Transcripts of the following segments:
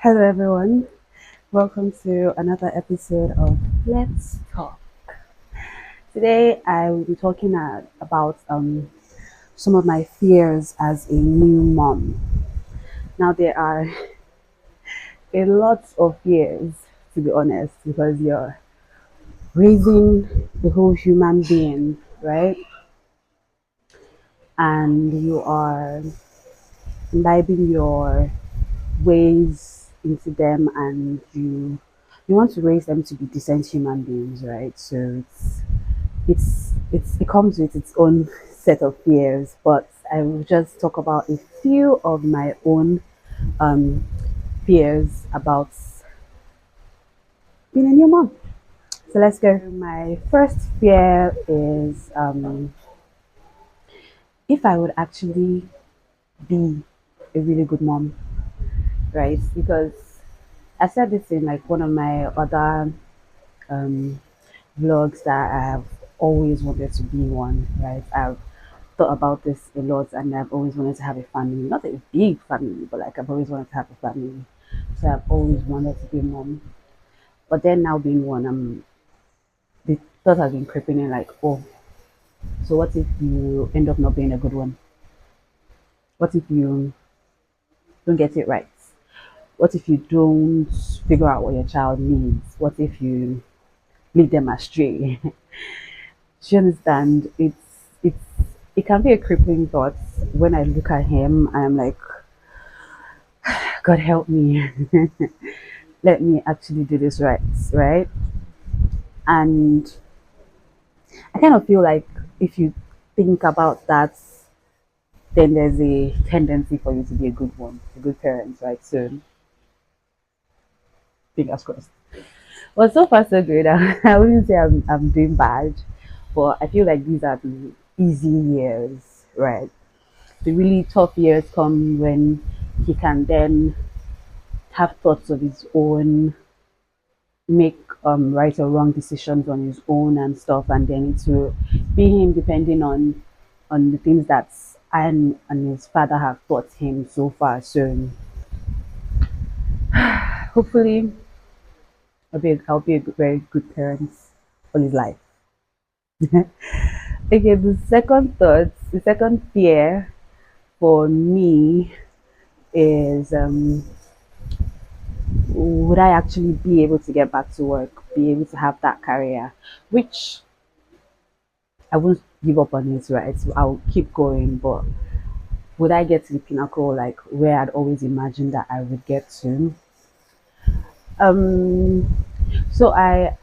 Hello, everyone. Welcome to another episode of Let's Talk. Today, I will be talking about some of my fears as a new mom. Now, there are a lot of fears, to be honest, because you're raising a whole human being, right? And you are imbibing your ways into them, and you want to raise them to be decent human beings, right? So it comes with its own set of fears, but I will just talk about a few of my own um, fears about being a new mom. So let's go. My first fear is if I would actually be a really good mom, right? Because I said this in like one of my other um, vlogs that I've always wanted to be one, right? I've thought about this a lot, and I've always wanted to have a family. Not a big family, but like I've always wanted to have a family. So I've always wanted to be a mom. But then now being one, the thought has been creeping in like, oh, so what if you end up not being a good one? What if you don't get it right? What if you don't figure out what your child needs? What if you lead them astray? Do you understand? It can be a crippling thought. When I look at him, I'm like, God help me. Let me actually do this right, right? And I kind of feel like if you think about that, then there's a tendency for you to be a good one, a good parent, right? So fingers crossed. Well, so far so good. I wouldn't say I'm doing bad, but I feel like these are the easy years, right? The really tough years come when he can then have thoughts of his own, make right or wrong decisions on his own and stuff, and then it will be him depending on the things that I and his father have taught him so far. So hopefully I'll be a very good parent all his life. Okay, the second fear for me is would I actually be able to get back to work, be able to have that career, which I won't give up on it, right? So I'll keep going, but would I get to the pinnacle like where I'd always imagined that I would get to? Um, so I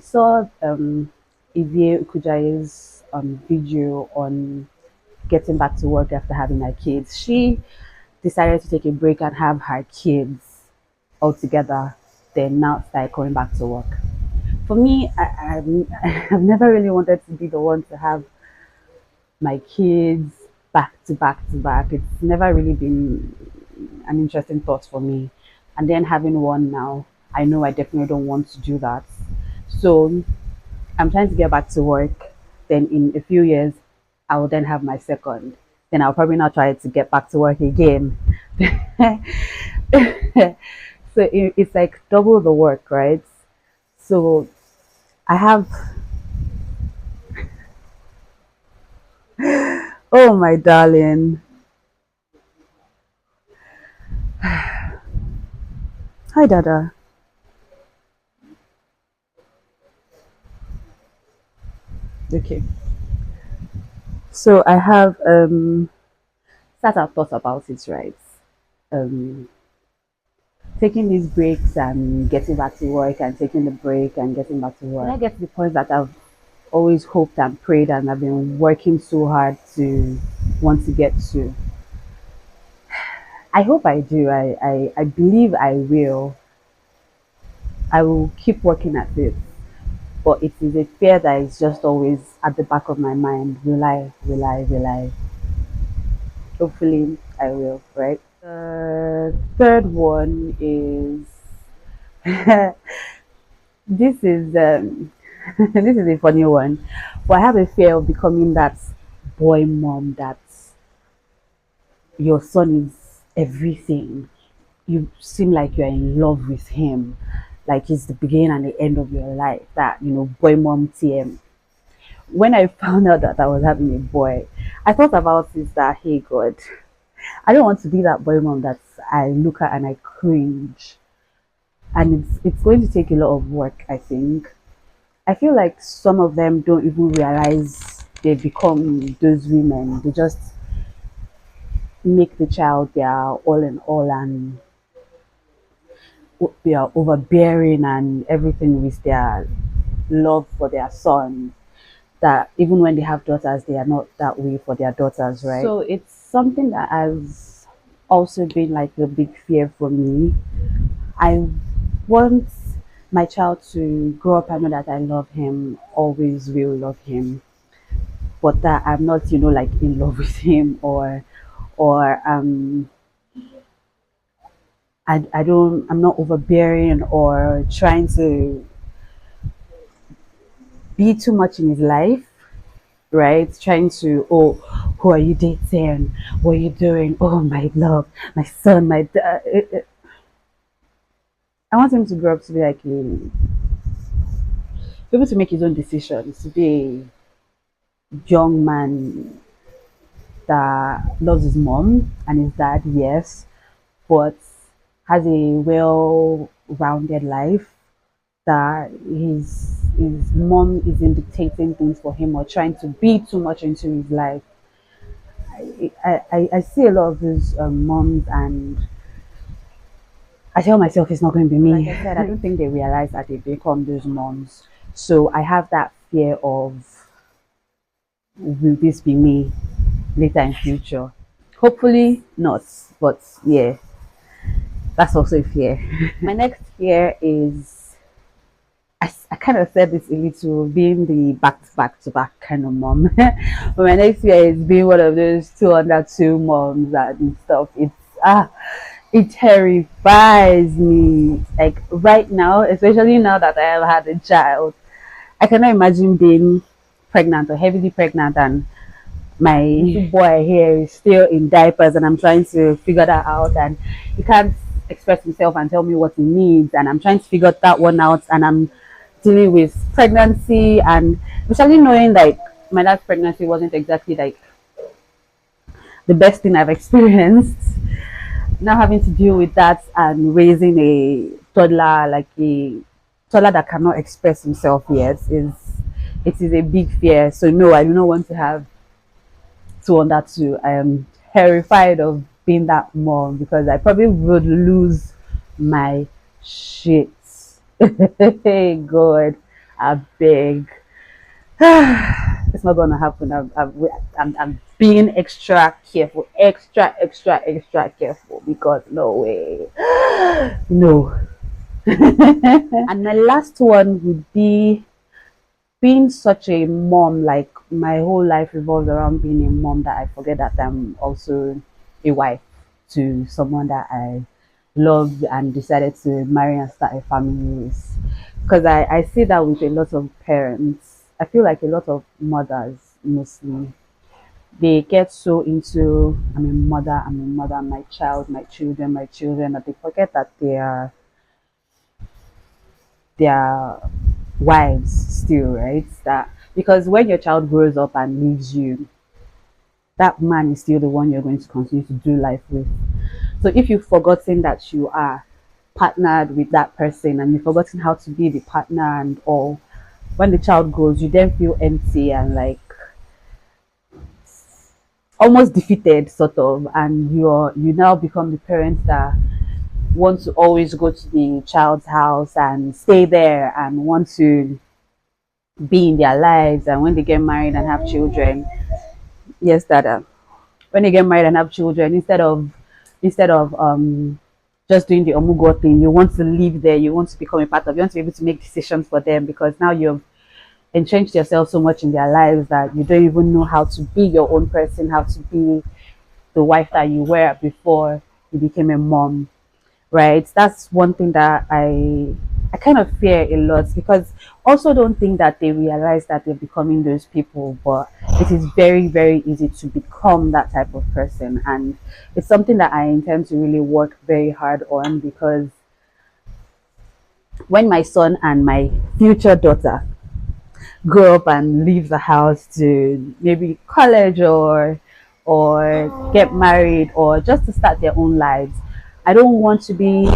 saw Ivie Ukujaye's video on getting back to work after having her kids. She decided to take a break and have her kids all together, then now start coming back to work. For me, I've never really wanted to be the one to have my kids back to back to back. It's never really been an interesting thought for me. And then having one now, I know I definitely don't want to do that. So I'm trying to get back to work. Then in a few years, I will then have my second. Then I'll probably not try to get back to work again. So it's like double the work, right? So I have, oh my darling. Hi, Dada. Okay. So I have sat and thought about it, right? Um, Taking these breaks and getting back to work and taking the break and getting back to work. And I get to the point that I've always hoped and prayed and I've been working so hard to want to get to. I hope I do. I believe I will. I will keep working at it. But it is a fear that is just always at the back of my mind. Will I? Will I? Will I? Hopefully I will, right? The third one is this is this is a funny one, but I have a fear of becoming that boy mom that your son is everything. you seem like you're in love with him, like it's the beginning and the end of your life. That boy mom TM. When I found out that I was having a boy, I thought about this that, hey God, I don't want to be that boy mom that I look at and I cringe. And it's going to take a lot of work, I think. I feel like some of them don't even realize they become those women. They just make the child their all in all, and they are overbearing and everything with their love for their son. That even when they have daughters, they are not that way for their daughters, right? So it's something that has also been like a big fear for me. I want my child to grow up and know that I love him, always will love him, but that I'm not, like in love with him, or I'm not overbearing or trying to be too much in his life, right? Trying to, oh, who are you dating? What are you doing? Oh, my love, my son, my dad. I want him to grow up to be like be able to make his own decisions, to be a young man that loves his mom and his dad, yes, but has a well-rounded life, that his mom isn't dictating things for him or trying to be too much into his life. I see a lot of these moms, and I tell myself it's not going to be me. Like I said, I don't think they realize that they become those moms. So I have that fear of, will this be me later in future? Hopefully not, but yeah, that's also a fear. My next fear is, I kind of said this a little, being the back to back kind of mom. But my next fear is being one of those two under two moms and stuff. It terrifies me. Like right now, especially now that I have had a child, I cannot imagine being pregnant or heavily pregnant, and my little boy here is still in diapers, and I'm trying to figure that out, and he can't express himself and tell me what he needs, and I'm trying to figure that one out, and I'm dealing with pregnancy, and especially knowing like my last pregnancy wasn't exactly like the best thing I've experienced. Now having to deal with that and raising a toddler, like a toddler that cannot express himself yet, is it is a big fear. So no, I do not want to have two on that too. I am terrified of being that mom because I probably would lose my shit. Hey God, I beg. It's not gonna happen. I'm being extra careful, extra careful, because no way, no. And my last one would be being such a mom. Like my whole life revolves around being a mom, that I forget that I'm also a wife to someone that I loved and decided to marry and start a family with. Because I see that with a lot of parents. I feel like a lot of mothers mostly, they get so into, I'm a mother, my child, my children, that they forget that they are wives still, right? That because when your child grows up and leaves you, that man is still the one you're going to continue to do life with. So if you've forgotten that you are partnered with that person, and you've forgotten how to be the partner and all, when the child goes, you then feel empty and like almost defeated, sort of, and you now become the parents that want to always go to the child's house and stay there and want to be in their lives. And when they get married and have children, yes, dada, when they get married and have children, instead of just doing the omugo thing, you want to live there, you want to become a part of, you want to be able to make decisions for them, because now you've entrenched yourself so much in their lives that you don't even know how to be your own person, how to be the wife that you were before you became a mom, right? That's one thing that I kind of fear a lot, because also don't think that they realize that they're becoming those people, but it is very, very easy to become that type of person. And it's something that I intend to really work very hard on, because when my son and my future daughter grow up and leave the house to maybe college, or get married, or just to start their own lives, I don't want to be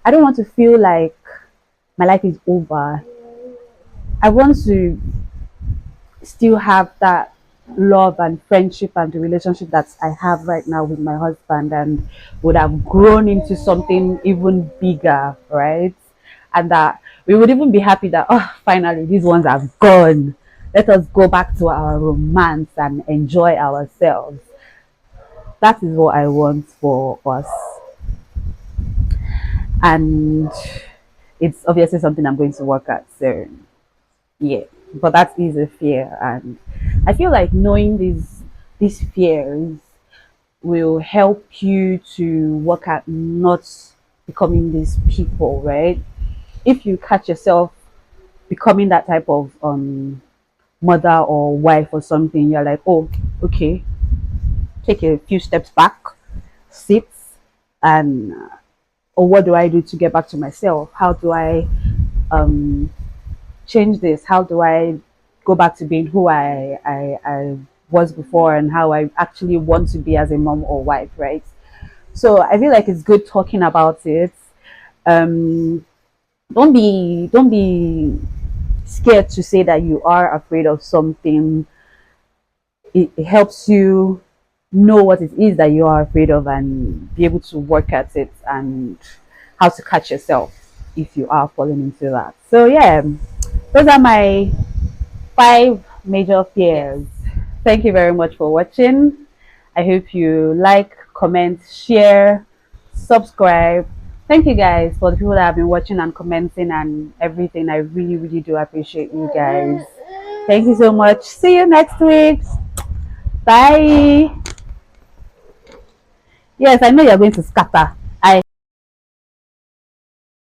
I don't want to feel like my life is over. I want to still have that love and friendship and the relationship that I have right now with my husband, and would have grown into something even bigger, right? And that we would even be happy that, oh, finally these ones are gone. Let us go back to our romance and enjoy ourselves. That is what I want for us. And it's obviously something I'm going to work at. So yeah, but that is a fear, and I feel like knowing these fears will help you to work at not becoming these people, right? If you catch yourself becoming that type of mother or wife or something, you're like, oh, okay, take a few steps back, sit, and or what do I do to get back to myself? How do I um change this? How do I go back to being who I was before, and how I actually want to be as a mom or wife, right? So I feel like it's good talking about it. Um, don't be scared to say that you are afraid of something. It helps you know what it is that you are afraid of, and be able to work at it, and how to catch yourself if you are falling into that. So yeah, those are my 5 major Yes. fears. Thank you very much for watching. I hope you like, comment, share, subscribe. Thank you guys for the people that have been watching and commenting and everything. I really, really do appreciate you guys. Thank you so much. See you next week. Bye. Yes, I know you're going to scatter.